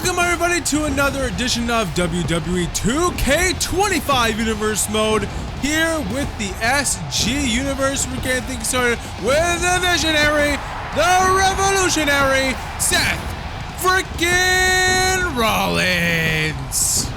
Welcome everybody to another edition of WWE 2K25 Universe Mode here with the SG Universe. We're getting things started with the Visionary, the Revolutionary, Seth freaking Rollins.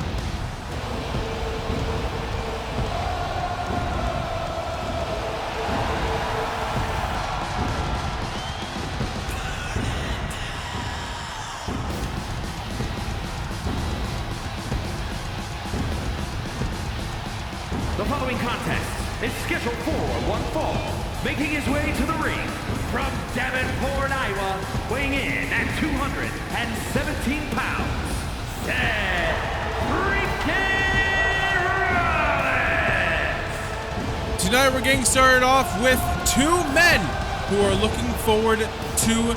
The following contest is scheduled for one fall. Making his way to the ring from Davenport, Iowa, weighing in at 217 pounds, Seth freaking Rollins! Tonight we're getting started off with two men who are looking forward to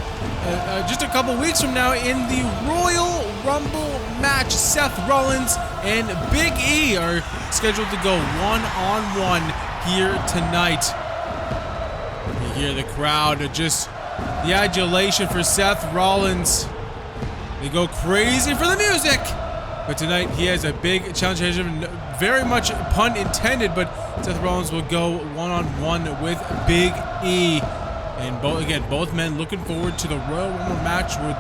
just a couple weeks from now in the Royal Rumble match. Seth Rollins and Big E are scheduled to go one-on-one here tonight. You hear the crowd, just the adulation for Seth Rollins. They go crazy for the music. But tonight he has a big challenge ahead of him, very much pun intended, but Seth Rollins will go one-on-one with Big E. And both men looking forward to the Royal Rumble match where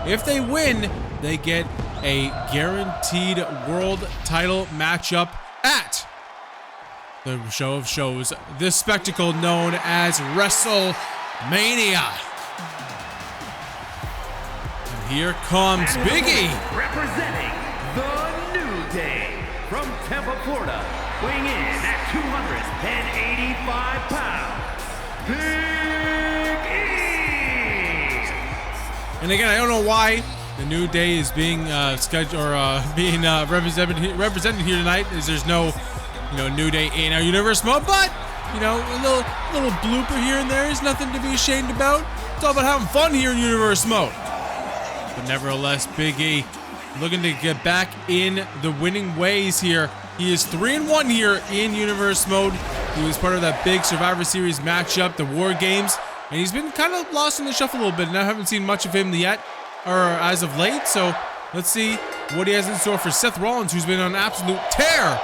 if they win, they get a guaranteed world title matchup at the show of shows, this spectacle known as WrestleMania. And here comes Big E. Representing the New Day from Tampa, Florida, weighing in at 285 pounds, Big E. And again, I don't know why the New Day is being scheduled or being represented here tonight, as there's no, New Day in our universe mode. But a little blooper here and there is nothing to be ashamed about. It's all about having fun here in universe mode. But nevertheless, Big E looking to get back in the winning ways here. He is 3-1 here in universe mode. He was part of that big Survivor Series matchup, the War Games, and he's been kind of lost in the shuffle a little bit, and I haven't seen much of him yet, or as of late. So let's see what he has in store for Seth Rollins, who's been on an absolute tear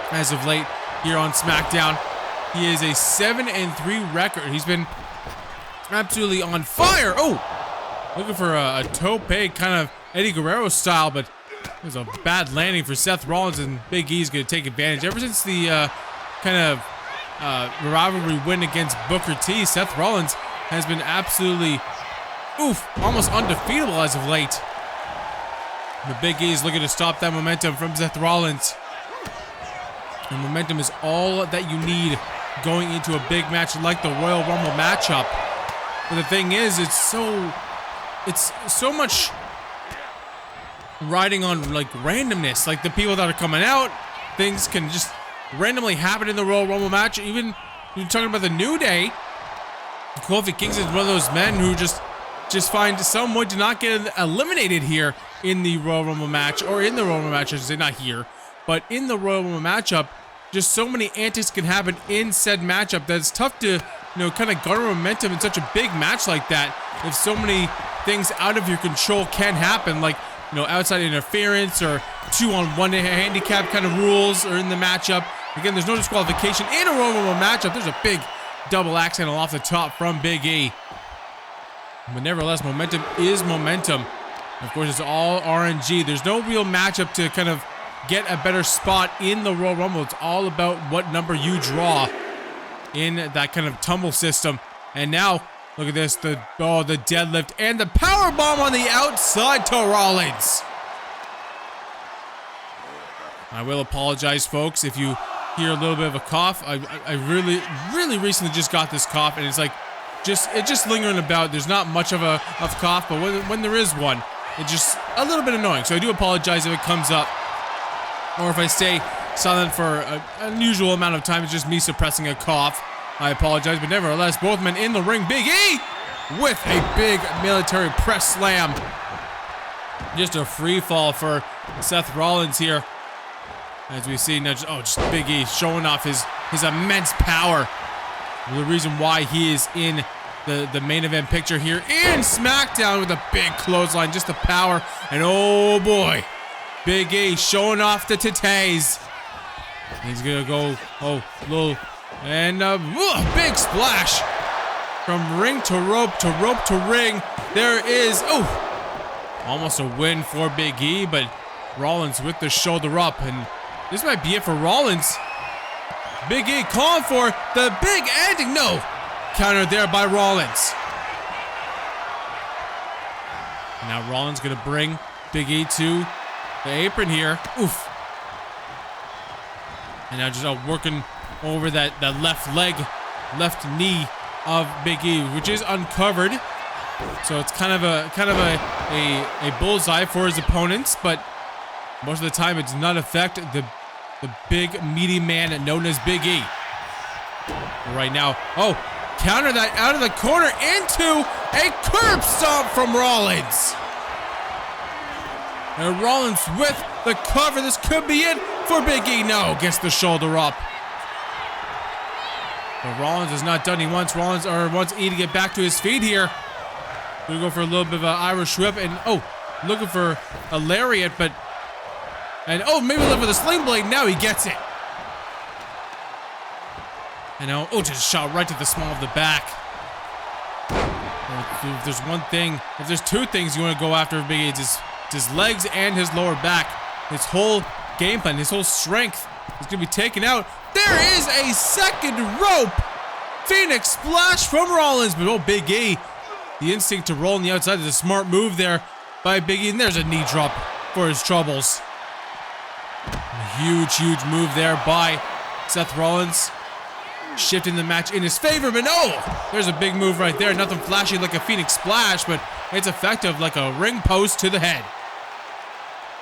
as of late here on SmackDown. He is a 7-3 record. He's been absolutely on fire. Oh, looking for a tope, kind of Eddie Guerrero style, but it was a bad landing for Seth Rollins, and Big E's going to take advantage. Ever since the rivalry win against Booker T, Seth Rollins has been absolutely, almost undefeatable as of late. But Big E is looking to stop that momentum from Seth Rollins. And momentum is all that you need going into a big match like the Royal Rumble matchup. But the thing is, it's so much riding on randomness. Like the people that are coming out, things can just randomly happen in the Royal Rumble match. Even you're talking about the New Day, Kofi Kingston is one of those men who just find some way to not get eliminated here in the Royal Rumble match, or in the Royal Rumble match, I should say, not here, but in the Royal Rumble matchup. Just so many antics can happen in said matchup that it's tough to, kind of garner momentum in such a big match like that. If so many things out of your control can happen, like, outside interference or 2-on-1 handicap kind of rules or in the matchup. Again, there's no disqualification in a Royal Rumble matchup. There's a big double axe handle off the top from Big E. But nevertheless, momentum is momentum. Of course, it's all RNG. There's no real matchup to kind of get a better spot in the Royal Rumble. It's all about what number you draw in that kind of tumble system. And now, look at this, the deadlift and the power bomb on the outside to Rollins. I will apologize, folks, if you hear a little bit of a cough. I really recently just got this cough, and it's like just lingering about. There's not much of a cough, but when there is one, it's just a little bit annoying. So I do apologize if it comes up, or if I stay silent for an unusual amount of time. It's just me suppressing a cough. I apologize, but nevertheless, both men in the ring. Big E with a big military press slam. Just a free fall for Seth Rollins here. As we see now, just Big E showing off his immense power. The reason why he is in the main event picture here in SmackDown with a big clothesline, just the power. And oh boy, Big E showing off the titties. He's gonna go, and big splash from ring to rope to ring. There is, almost a win for Big E, but Rollins with the shoulder up, and this might be it for Rollins. Big E calling for the big ending. No, counter there by Rollins. Now Rollins gonna bring Big E to the apron here. Oof. And now just working over that left leg, left knee of Big E, which is uncovered. So it's kind of a bullseye for his opponents, but most of the time it does not affect the big meaty man known as Big E. Right now, counter that out of the corner into a curb stomp from Rollins. And Rollins with the cover. This could be it for Big E. No, gets the shoulder up. But Rollins is not done. He wants E to get back to his feet here. Gonna go for a little bit of an Irish whip, and looking for a lariat, but maybe look for the sling blade. Now he gets it. And now, just shot right to the small of the back. If there's one thing, if there's two things you want to go after Big E, it's his legs and his lower back. His whole game plan, his whole strength is going to be taken out. There is a second rope Phoenix splash from Rollins, but Big E, the instinct to roll on the outside is a smart move there by Big E, and there's a knee drop for his troubles. A huge move there by Seth Rollins, shifting the match in his favor, but there's a big move right there. Nothing flashy like a Phoenix splash, but it's effective like a ring post to the head.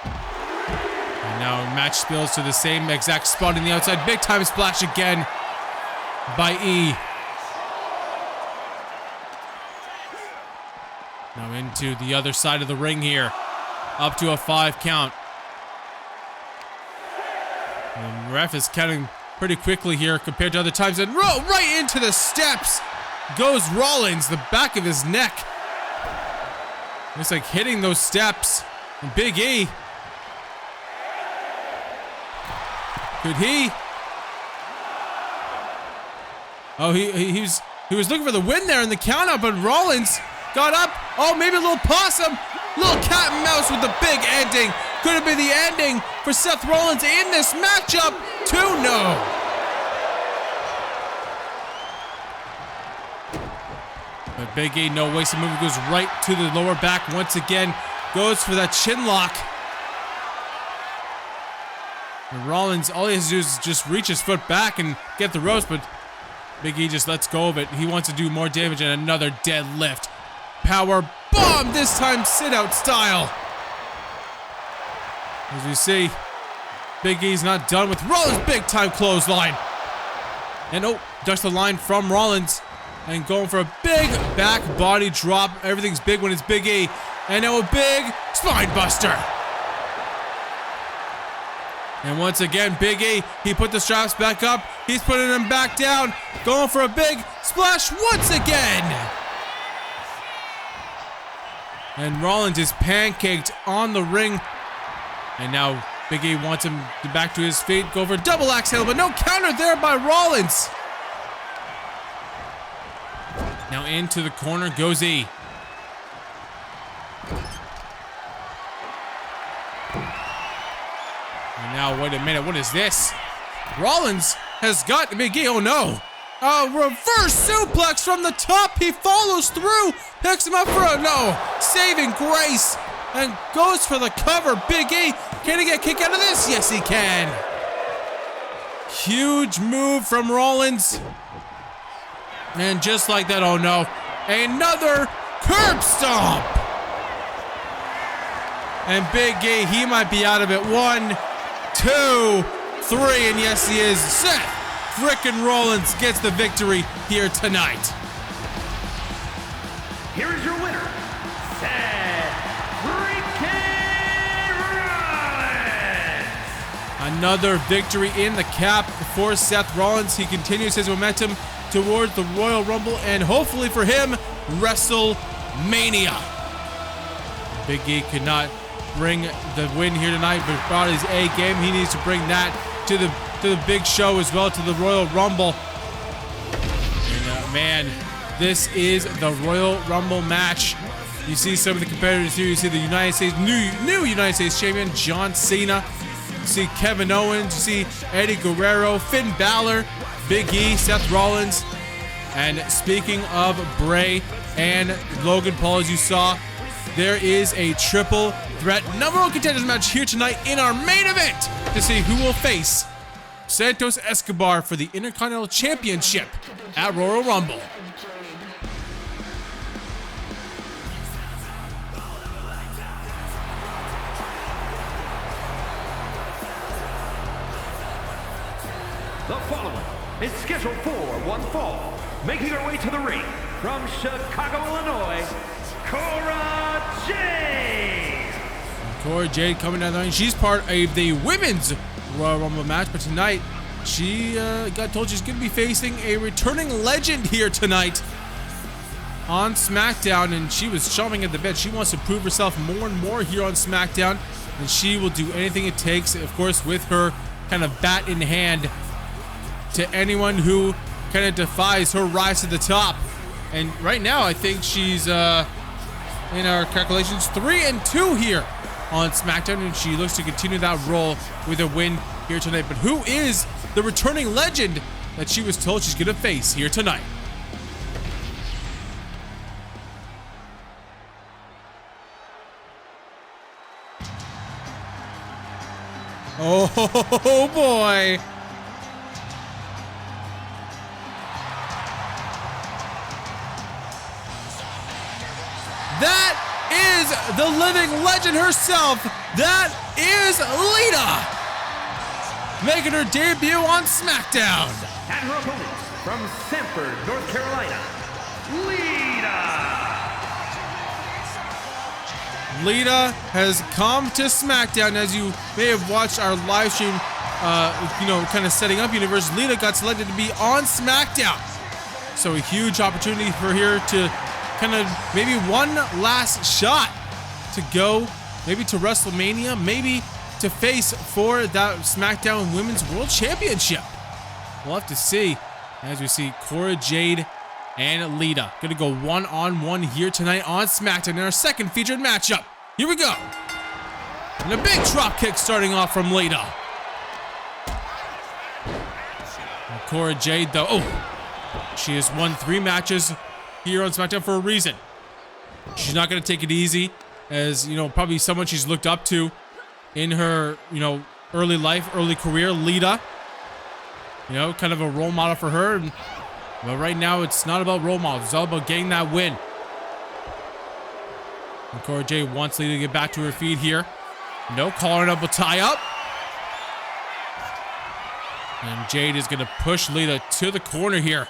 And now match spills to the same exact spot in the outside. Big time splash again by E. Now into the other side of the ring here. Up to a 5 count. And ref is counting pretty quickly here compared to other times. And right into the steps goes Rollins, the back of his neck. Looks like hitting those steps. And Big E. Could he? He was looking for the win there in the count out, but Rollins got up. Maybe a little possum. Little cat and mouse with the big ending. Could it be the ending for Seth Rollins in this matchup? 2-0. But Big E, no wasted move, goes right to the lower back once again. Goes for that chin lock. And Rollins, all he has to do is just reach his foot back and get the ropes, but Big E just lets go of it. He wants to do more damage, and another deadlift. Power bomb, this time sit-out style. As we see, Big E's not done with Rollins' big-time clothesline. And ducks the line from Rollins. And going for a big back body drop. Everything's big when it's Big E. And now a big spine buster. And once again, Big E, he put the straps back up. He's putting them back down. Going for a big splash once again. And Rollins is pancaked on the ring. And now Big E wants him back to his feet. Go for a double axe handle, but no counter there by Rollins. Now into the corner goes E. Now, wait a minute. What is this? Rollins has got Big E. Oh, no. A reverse suplex from the top. He follows through. Picks him up for a no. Saving grace. And goes for the cover. Big E. Can he get a kick out of this? Yes, he can. Huge move from Rollins. And just like that, oh no. Another curb stomp. And Big E, he might be out of it. 1, 2, 3, and yes, he is. Seth frickin' Rollins gets the victory here tonight. Here is your winner, Seth frickin' Rollins. Another victory in the cap for Seth Rollins. He continues his momentum towards the Royal Rumble and hopefully for him, WrestleMania. Big E could not bring the win here tonight, but brought his A game. He needs to bring that to the big show as well, to the Royal Rumble. And man, this is the Royal Rumble match. You see some of the competitors here. You see the United States new United States champion John Cena. You see Kevin Owens. You see Eddie Guerrero, Finn Balor, Big E, Seth Rollins. And speaking of Bray and Logan Paul, as you saw, there is a triple threat number one contenders match here tonight in our main event to see who will face Santos Escobar for the Intercontinental Championship at Royal Rumble. The following is scheduled for one fall, making her way to the ring from Chicago, Illinois, Cora Jade. Cora Jade coming down the ring. She's part of the women's Royal Rumble match, but tonight she got told she's going to be facing a returning legend here tonight on SmackDown, and she was chomping at the bit. She wants to prove herself more and more here on SmackDown, and she will do anything it takes, of course, with her kind of bat in hand to anyone who kind of defies her rise to the top. And right now, I think she's, in our calculations, 3-2 here on SmackDown, and she looks to continue that role with a win here tonight. But who is the returning legend that she was told she's going to face here tonight? Oh boy. That is the living legend herself. That is Lita, making her debut on SmackDown. And her opponent from Sanford, North Carolina, Lita has come to SmackDown. As you may have watched our live stream, kind of setting up universe, Lita got selected to be on SmackDown. So a huge opportunity for her to kind of maybe one last shot to go maybe to WrestleMania, maybe to face for that SmackDown Women's World Championship. We'll have to see as we see Cora Jade and Lita gonna go one-on-one here tonight on SmackDown in our second featured matchup. Here we go. And a big drop kick starting off from Lita. And Cora Jade though, she has won 3 matches here on SmackDown for a reason. She's not going to take it easy, as, probably someone she's looked up to in her, early life, early career, Lita. Kind of a role model for her. But right now, it's not about role models. It's all about getting that win. And Cora Jade wants Lita to get back to her feet here. No, calling up a tie-up. And Jade is going to push Lita to the corner here.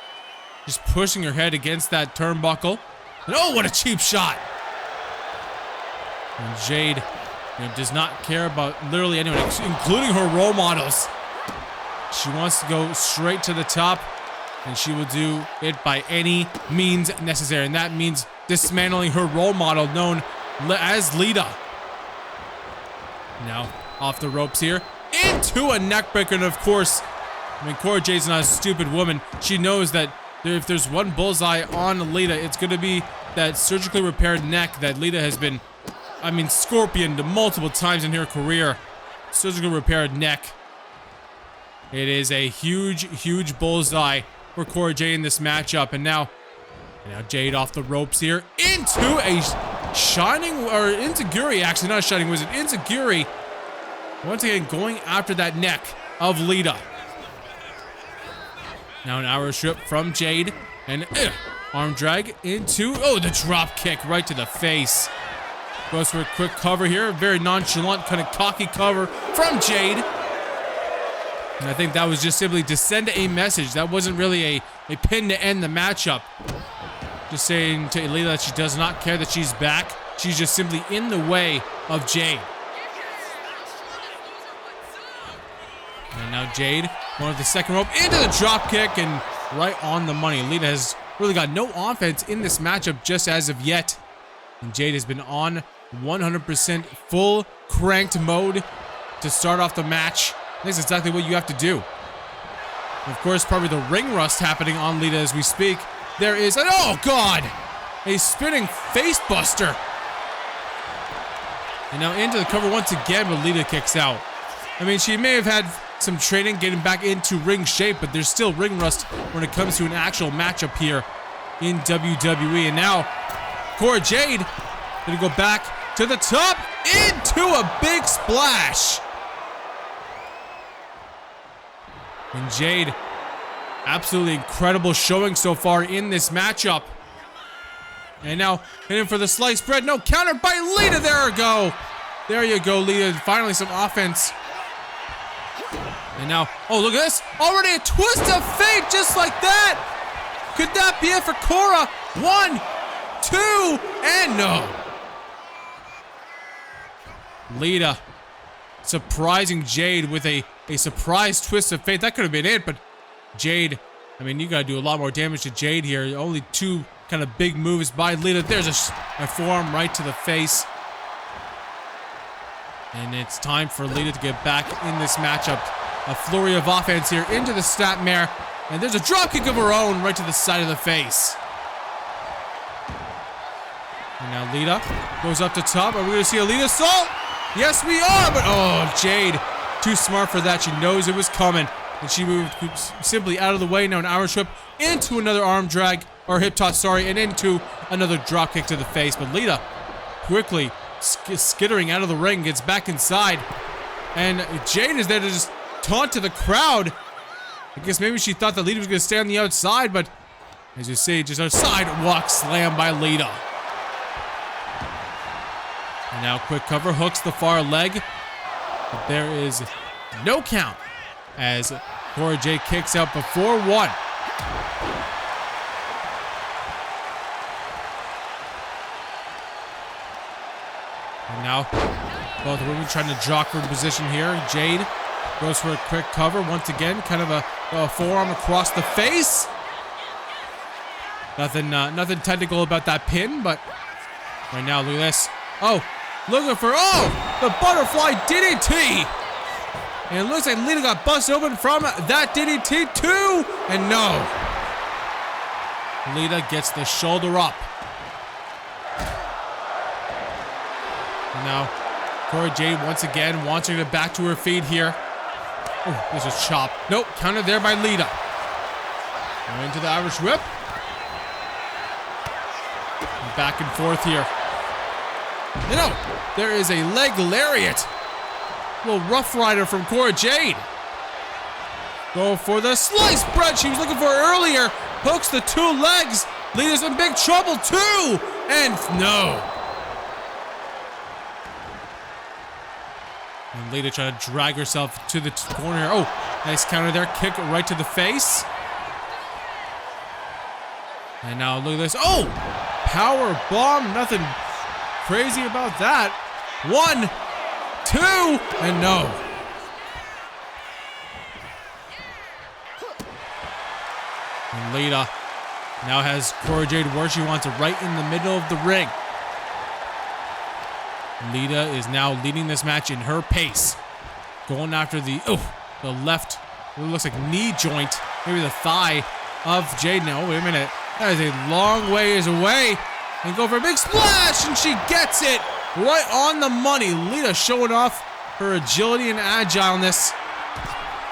Just pushing her head against that turnbuckle. And oh, what a cheap shot. And Jade does not care about literally anyone, including her role models. She wants to go straight to the top, and she will do it by any means necessary. And that means dismantling her role model known as Lita. Now, off the ropes here. Into a neckbreaker, and of course, Cora Jade's not a stupid woman. She knows that if there's one bullseye on Lita, it's going to be that surgically repaired neck that Lita has been, scorpioned multiple times in her career. surgical repair neck. It is a huge bullseye for Cora Jade in this matchup. And now Jade off the ropes here into a shining, or Enziguri, actually, not a shining wizard, Enziguri. Once again, going after that neck of Lita. Now an Irish whip from Jade, and arm drag into, the drop kick right to the face. Goes for a quick cover here, very nonchalant, kind of cocky cover from Jade. And I think that was just simply to send a message. That wasn't really a pin to end the matchup. Just saying to Lita that she does not care that she's back. She's just simply in the way of Jade. And now Jade going to the second rope into the drop kick, and right on the money. Lita has really got no offense in this matchup just as of yet. And Jade has been on 100% full cranked mode to start off the match. That's exactly what you have to do. And of course, probably the ring rust happening on Lita as we speak. There is an, oh God, a spinning face buster. And now into the cover once again, but Lita kicks out. I mean, she may have had some training getting back into ring shape, but there's still ring rust when it comes to an actual matchup here in WWE. And now Cora Jade gonna go back to the top into a big splash. And Jade, absolutely incredible showing so far in this matchup. And now hitting for the sliced bread. No, countered by Lita. There we go. There you go, Lita. Finally some offense. And now, oh, look at this. Already a twist of fate just like that. Could that be it for Cora? 1, 2, and no. Lita surprising Jade with a surprise twist of fate. That could have been it, but Jade, I mean, you got to do a lot more damage to Jade here. Only 2 kind of big moves by Lita. There's a forearm right to the face. And it's time for Lita to get back in this matchup. A flurry of offense here into the snapmare. And there's a dropkick of her own right to the side of the face. And now Lita goes up to top. Are we going to see a Lita assault? Yes, we are. But, oh, Jade, too smart for that. She knows it was coming. And she moved simply out of the way. Now an Irish whip into another arm drag, or hip toss, sorry, and into another drop kick to the face. But Lita quickly skittering out of the ring, gets back inside. And Jade is there to just taunt to the crowd. I guess maybe she thought that Lita was going to stay on the outside, but as you see, just a sidewalk slam by Lita. And now quick cover, hooks the far leg. But there is no count as Cora Jade kicks out before 1. And now both women trying to jock for position here. Jade goes for a quick cover once again, kind of a forearm across the face. Nothing technical about that pin, but right now look at this. Oh, looking for the butterfly DDT. And it looks like Lita got busted open from that DDT too. And no. Lita gets the shoulder up. And now Cora Jade once again wants her to get back to her feet here. Oh, there's a chop. Nope, countered there by Lita. Now into the Irish whip. And back and forth here. And no, there is a leg lariat. Little Rough Rider from Cora Jade. Go for the sliced bread she was looking for earlier. Hooks the 2 legs. Lita's in big trouble too. And no. And Lita trying to drag herself to the corner. Oh, nice counter there. Kick right to the face. And now look at this. Oh, power bomb. Nothing crazy about that. 1, 2, and no. And Lita now has Cora Jade where she wants it, right in the middle of the ring. Lita is now leading this match in her pace. Going after the left, it looks like knee joint, maybe the thigh of Jade now. Oh, wait a minute. That is a long ways away. And go for a big splash, and she gets it right on the money. Lita showing off her agility and agileness.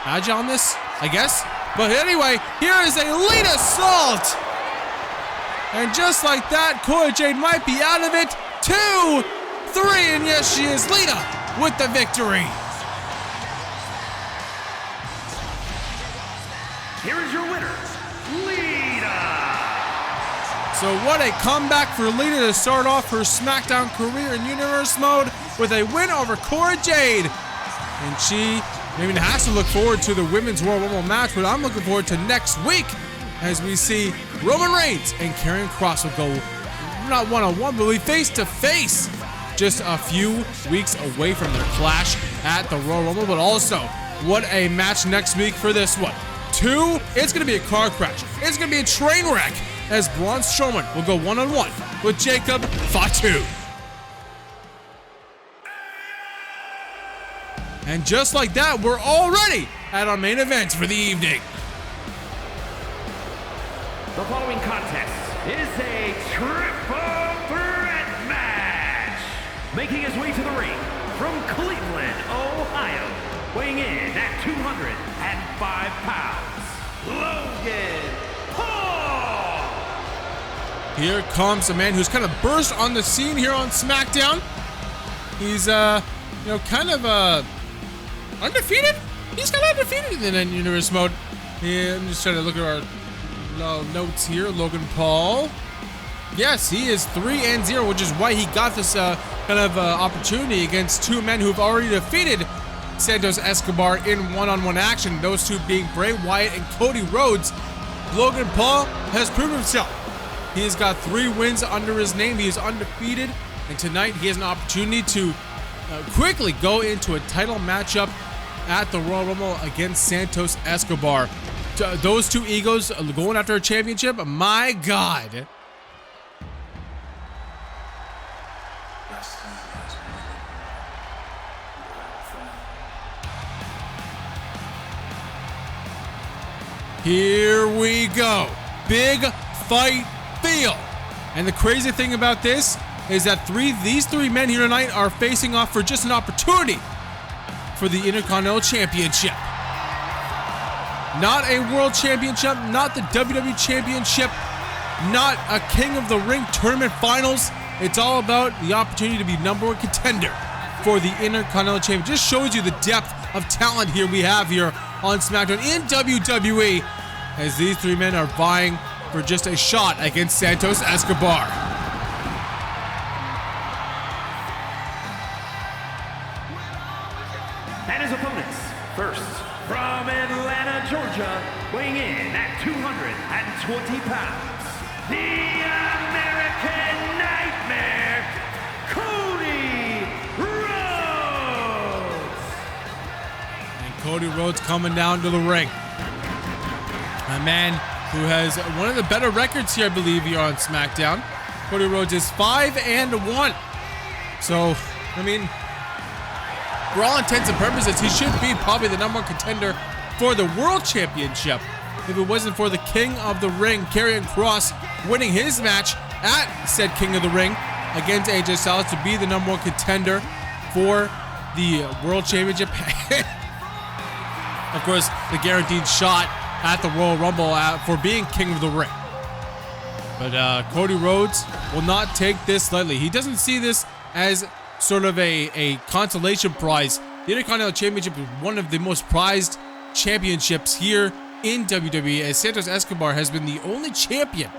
Agileness, I guess. But anyway, here is a lead assault. And just like that, Cora Jade might be out of it. 2, 3, and yes, she is. Lita with the victory. Here is your winner, Lita. So what a comeback for Lita to start off her SmackDown career in Universe Mode with a win over Cora Jade. And she maybe has to look forward to the Women's Royal Rumble match, but I'm looking forward to next week as we see Roman Reigns and Karrion Kross will go not one-on-one, but face-to-face just a few weeks away from their clash at the Royal Rumble. But also, what a match next week for this one. 2, it's going to be a car crash. It's going to be a train wreck as Braun Strowman will go one-on-one with Jacob Fatu. And just like that, we're already at our main event for the evening. The following contest is a triple threat match. Making his way to the ring from Cleveland, Ohio, weighing in at 205 pounds, Logan Paul. Here comes a man who's kind of burst on the scene here on SmackDown. He's, kind of, undefeated? He's kind of undefeated in the Universe Mode. Yeah, I'm just trying to look at our notes here. Logan Paul. Yes, he is 3-0, which is why he got this opportunity against 2 men who've already defeated Santos Escobar in one-on-one action. Those 2 being Bray Wyatt and Cody Rhodes. Logan Paul has proven himself. He has got 3 wins under his name. He is undefeated, and tonight he has an opportunity to quickly go into a title matchup at the Royal Rumble against Santos Escobar. Those 2 egos going after a championship, my God. Here we go. Big fight feel. And the crazy thing about this is that these three men here tonight are facing off for just an opportunity for the Intercontinental Championship. Not a World Championship, not the WWE Championship, not a King of the Ring tournament finals. It's all about the opportunity to be #1 contender for the Intercontinental Championship. Just shows you the depth of talent here we have here on SmackDown in WWE, as these 3 men are vying for just a shot against Santos Escobar. And his opponents, first from Atlanta, Georgia, weighing in at 220 pounds, the American Nightmare, Cody Rhodes. And Cody Rhodes coming down to the ring. A man who has one of the better records here, I believe, here on SmackDown. Cody Rhodes is 5-1. So, I mean, for all intents and purposes, he should be probably the #1 contender for the World Championship if it wasn't for the King of the Ring, Karrion Kross, winning his match at said King of the Ring against AJ Styles to be the #1 contender for the World Championship. Of course, the guaranteed shot at the Royal Rumble for being King of the Ring. But Cody Rhodes will not take this lightly. He doesn't see this as sort of a consolation prize. The Intercontinental Championship is one of the most prized championships here in WWE, as Santos Escobar has been the only champion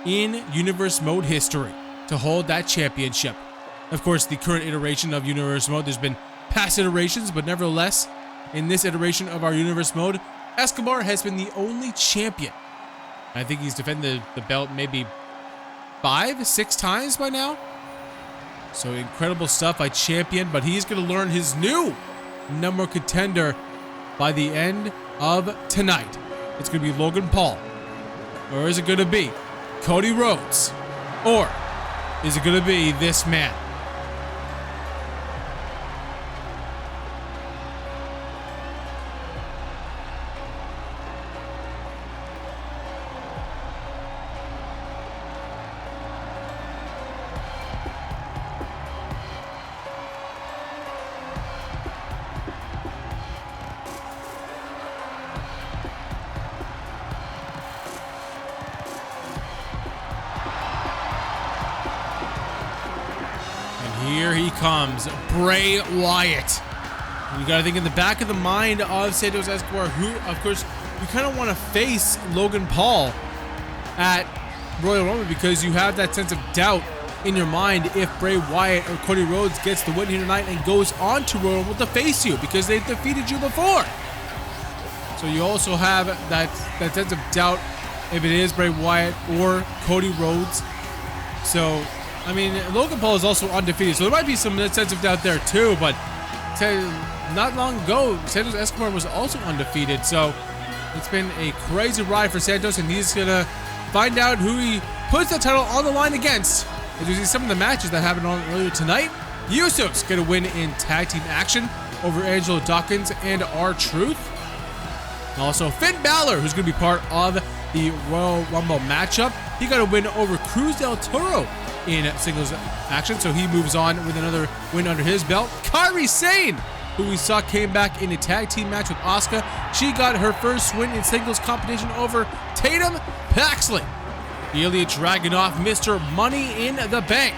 in Universe Mode history to hold that championship. Of course, the current iteration of Universe Mode, there's been past iterations, but nevertheless, in this iteration of our Universe Mode, Escobar has been the only champion. I think he's defended the belt maybe 5-6 times by now. So incredible stuff by champion, but he's going to learn his new #1 contender by the end of tonight. It's going to be Logan Paul. Or is it going to be Cody Rhodes? Or is it going to be this man? Here he comes, Bray Wyatt. You gotta think in the back of the mind of Santos Escobar, who, of course, you kind of want to face Logan Paul at Royal Rumble because you have that sense of doubt in your mind if Bray Wyatt or Cody Rhodes gets the win here tonight and goes on to Royal Rumble to face you because they've defeated you before. So you also have that sense of doubt if it is Bray Wyatt or Cody Rhodes. So, I mean, Logan Paul is also undefeated, so there might be some sense of doubt there too, but not long ago, Santos Escobar was also undefeated, so it's been a crazy ride for Santos, and he's gonna find out who he puts the title on the line against. As you see some of the matches that happened on earlier tonight, Usos get a win in tag team action over Angelo Dawkins and R-Truth. Also, Finn Balor, who's gonna be part of the Royal Rumble matchup, he got a win over Cruz del Toro in singles action, so he moves on with another win under his belt. Kairi Sane, who we saw came back in a tag team match with Asuka, she got her first win in singles competition over Tatum Paxley. Ilya Dragunov, Mr. Money in the Bank,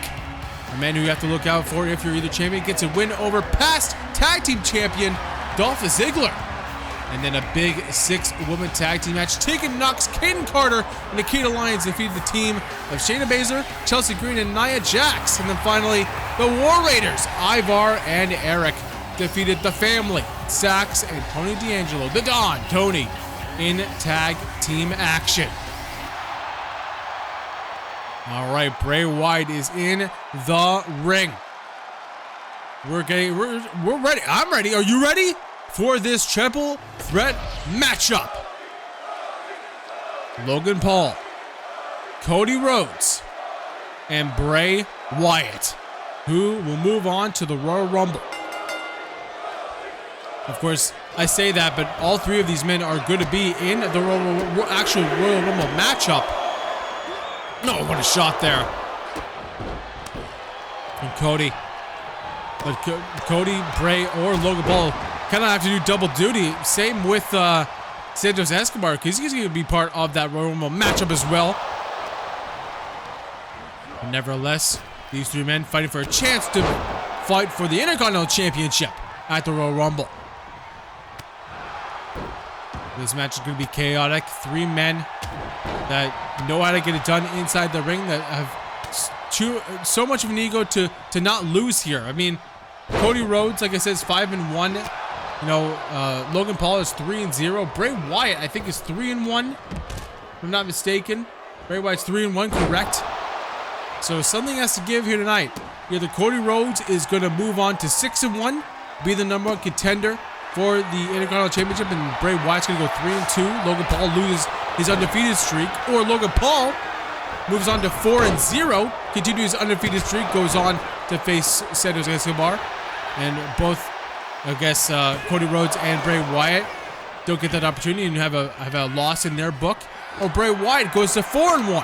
a man who you have to look out for if you're either champion, gets a win over past tag team champion Dolph Ziggler. And then a big 6-woman tag team match. Tegan Nox, Kaden Carter, and Nikita Lyons defeated the team of Shayna Baszler, Chelsea Green, and Nia Jax. And then finally, the War Raiders, Ivar and Eric, defeated the family, Sax and Tony D'Angelo, the Don, Tony, in tag team action. All right, Bray Wyatt is in the ring. We're ready. I'm ready. Are you ready for this triple threat matchup? Logan Paul, Cody Rhodes, and Bray Wyatt, who will move on to the Royal Rumble. Of course, I say that, but all three of these men are going to be in the actual Royal Rumble matchup. No, what a shot there from Cody. But Cody, Bray, or Logan Paul kind of have to do double duty. Same with Santos Escobar, because he's going to be part of that Royal Rumble matchup as well. But nevertheless, these three men fighting for a chance to fight for the Intercontinental Championship at the Royal Rumble. This match is going to be chaotic. Three men that know how to get it done inside the ring, that have so much of an ego to not lose here. I mean, Cody Rhodes, like I said, is 5-1. You know, Logan Paul is 3-0. Bray Wyatt, I think, is 3-1, if I'm not mistaken. Bray Wyatt's 3-1, correct? So something has to give here tonight. Either Cody Rhodes is going to move on to 6-1, be the #1 contender for the Intercontinental Championship, and Bray Wyatt's going to go 3-2. Logan Paul loses his undefeated streak, or Logan Paul moves on to 4-0, continues his undefeated streak, goes on to face Santos Escobar, and both, I guess, Cody Rhodes and Bray Wyatt don't get that opportunity and have a loss in their book, or Bray Wyatt goes to 4-1.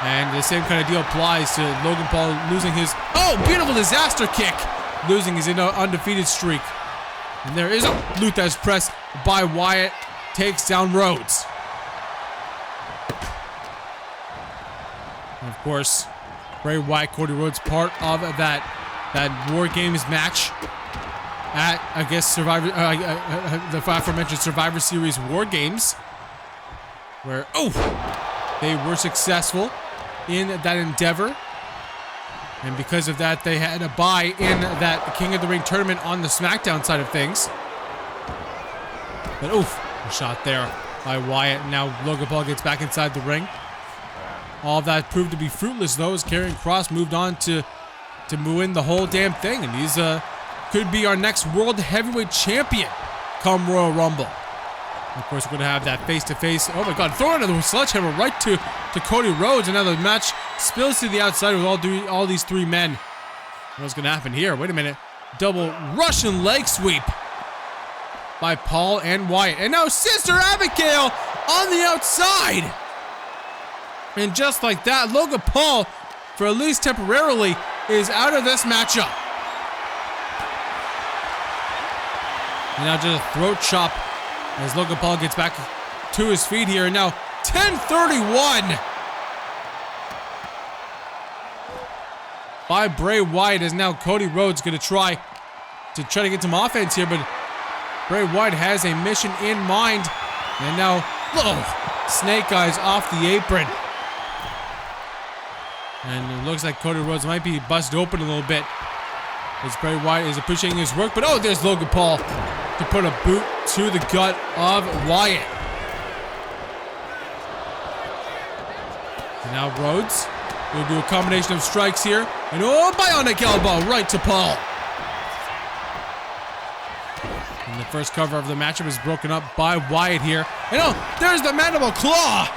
And the same kind of deal applies to Logan Paul losing his, beautiful disaster kick, losing his undefeated streak. And there is a Luthez press by Wyatt, takes down Rhodes. And of course, Bray Wyatt, Cody Rhodes, part of that War Games match at, I guess, the aforementioned Survivor Series War Games, where, they were successful in that endeavor. And because of that, they had a bye in that King of the Ring tournament on the SmackDown side of things. But a shot there by Wyatt. Now Logan Paul gets back inside the ring. All of that proved to be fruitless, though, as Karrion Kross moved on to win the whole damn thing. And he's could be our next World Heavyweight Champion come Royal Rumble. And of course, we're going to have that face-to-face. Oh my God, throw another sledgehammer right to Cody Rhodes. Another match spills to the outside with all these three men. What's going to happen here? Wait a minute. Double Russian leg sweep by Paul and Wyatt. And now Sister Abigail on the outside. And just like that, Logan Paul, for at least temporarily, is out of this matchup. And now just a throat chop as Logan Paul gets back to his feet here. And now 10:31. by Bray Wyatt, as now Cody Rhodes going to try to get some offense here, but Bray Wyatt has a mission in mind. And now, Snake Eyes off the apron. And it looks like Cody Rhodes might be busted open a little bit, as Bray Wyatt is appreciating his work. But there's Logan Paul to put a boot to the gut of Wyatt. And now Rhodes will do a combination of strikes here. And bionic elbow right to Paul. And the first cover of the matchup is broken up by Wyatt here. And there's the mandible claw.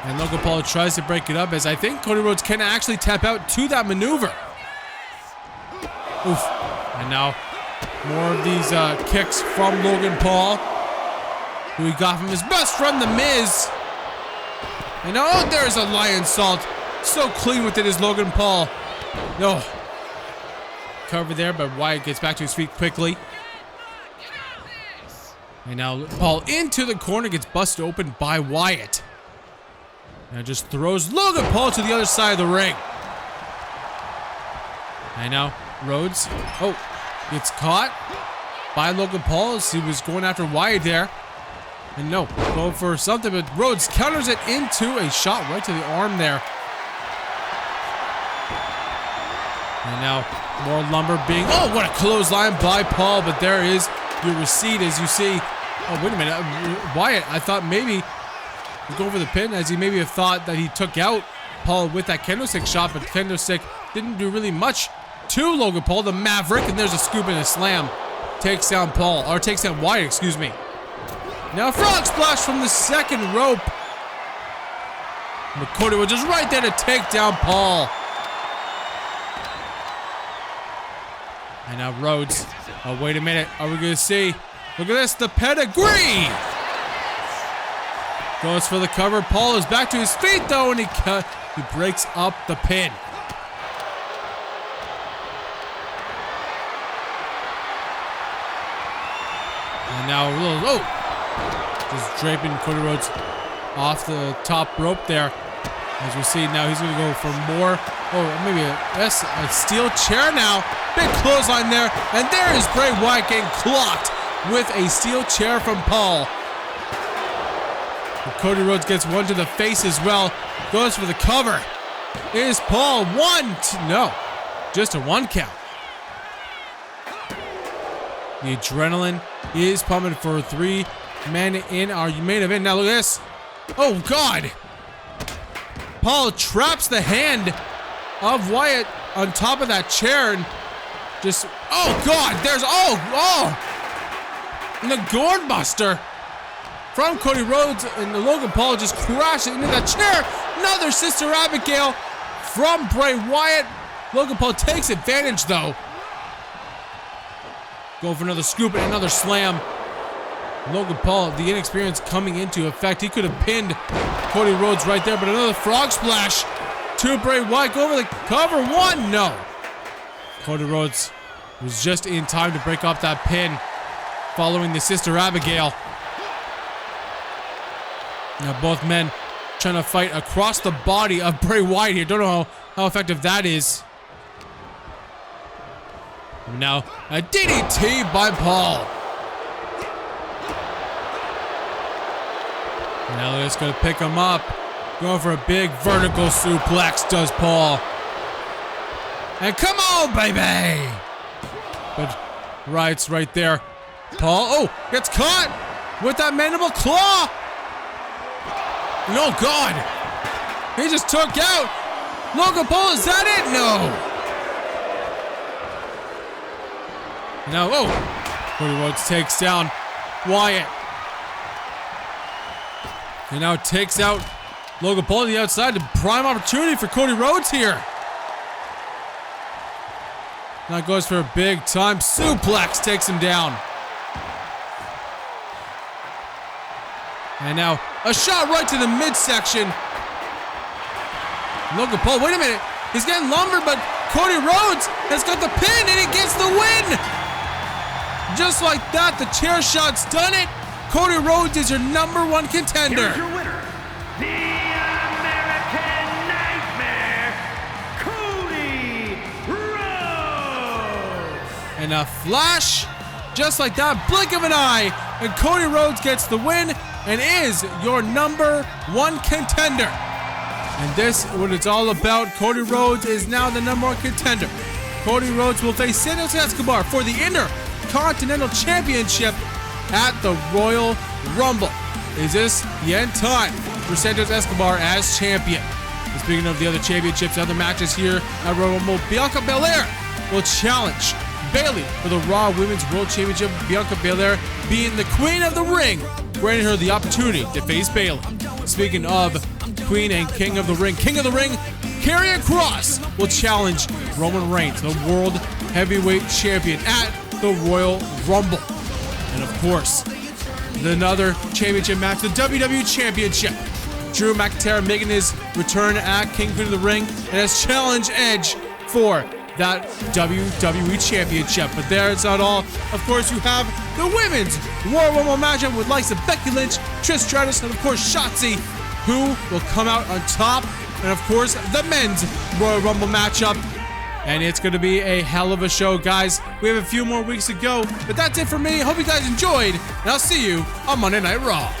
And Logan Paul tries to break it up, as I think Cody Rhodes can actually tap out to that maneuver. Oof. And now more of these kicks from Logan Paul, who he got from his best friend, The Miz. And there's a lion salt. So clean with it is Logan Paul. No. Cover there, but Wyatt gets back to his feet quickly. And now Paul into the corner, gets busted open by Wyatt. And just throws Logan Paul to the other side of the ring. And now Rhodes, gets caught by Logan Paul as he was going after Wyatt there. And going for something, but Rhodes counters it into a shot right to the arm there. And now more lumber being, what a clothesline by Paul, but there is your receipt, as you see. Oh, wait a minute, Wyatt, I thought maybe he's going for the pin, as he maybe have thought that he took out Paul with that kendo stick shot, but kendo stick didn't do really much to Logan Paul, the Maverick, and there's a scoop and a slam. Takes down Wyatt, excuse me. Now frog splash from the second rope. But Cody was just right there to take down Paul. And now Rhodes. Oh, wait a minute. Are we going to see? Look at this, the pedigree. Goes for the cover. Paul is back to his feet, though, and he breaks up the pin. And now, just draping Cody Rhodes off the top rope there. As we see now, he's going to go for more. Maybe a steel chair now. Big clothesline there. And there is Bray Wyatt getting clocked with a steel chair from Paul. And Cody Rhodes gets one to the face as well. Goes for the cover. Is Paul just a 1 count. The adrenaline is pumping for 3 men in our main event. Now look at this. Oh, God. Paul traps the hand of Wyatt on top of that chair and just, God, there's, and the gourd buster from Cody Rhodes, and Logan Paul just crashes into that chair. Another Sister Abigail from Bray Wyatt. Logan Paul takes advantage, though. Go for another scoop and another slam. Logan Paul, the inexperience coming into effect. He could have pinned Cody Rhodes right there, but another frog splash to Bray Wyatt. Go over the cover. 1, no. Cody Rhodes was just in time to break up that pin following the Sister Abigail. Now both men trying to fight across the body of Bray Wyatt here. Don't know how effective that is. Now a DDT by Paul. Now they're just going to pick him up. Going for a big vertical suplex, does Paul. And come on, baby! But Wyatt's right there. Paul, gets caught with that mandible claw. No, God. He just took out Logan Paul. Is that it? No. Now, Cody Rhodes takes down Wyatt. And now takes out Logan Paul on the outside. The prime opportunity for Cody Rhodes here. Now goes for a big time suplex. Takes him down. And now a shot right to the midsection. Logan Paul, wait a minute. He's getting lumbered, but Cody Rhodes has got the pin and he gets the win. Just like that, the chair shot's done it. Cody Rhodes is your #1 contender. Here's your winner, the American And a flash, just like that, blink of an eye, and Cody Rhodes gets the win and is your #1 contender. And this is what it's all about. Cody Rhodes is now the #1 contender. Cody Rhodes will face Santos Escobar for the Intercontinental Championship at the Royal Rumble. Is this the end time for Santos Escobar as champion? And speaking of the other championships, other matches here at Royal Rumble, Bianca Belair will challenge Bayley for the Raw Women's World Championship. Bianca Belair being the Queen of the Ring, granting her the opportunity to face Bayley. Speaking of Queen and King of the Ring, Karrion Kross will challenge Roman Reigns, the World Heavyweight Champion, at the Royal Rumble. And of course, another championship match, the WWE Championship. Drew McIntyre making his return at King of the Ring and has challenged Edge for that WWE Championship. But there's not all. Of course, you have the Women's Royal Rumble matchup with likes of Becky Lynch, Trish Stratus, and of course Shotzi, who will come out on top. And of course, the Men's Royal Rumble matchup. And it's going to be a hell of a show, guys. We have a few more weeks to go, but that's it for me. Hope you guys enjoyed, and I'll see you on Monday Night Raw.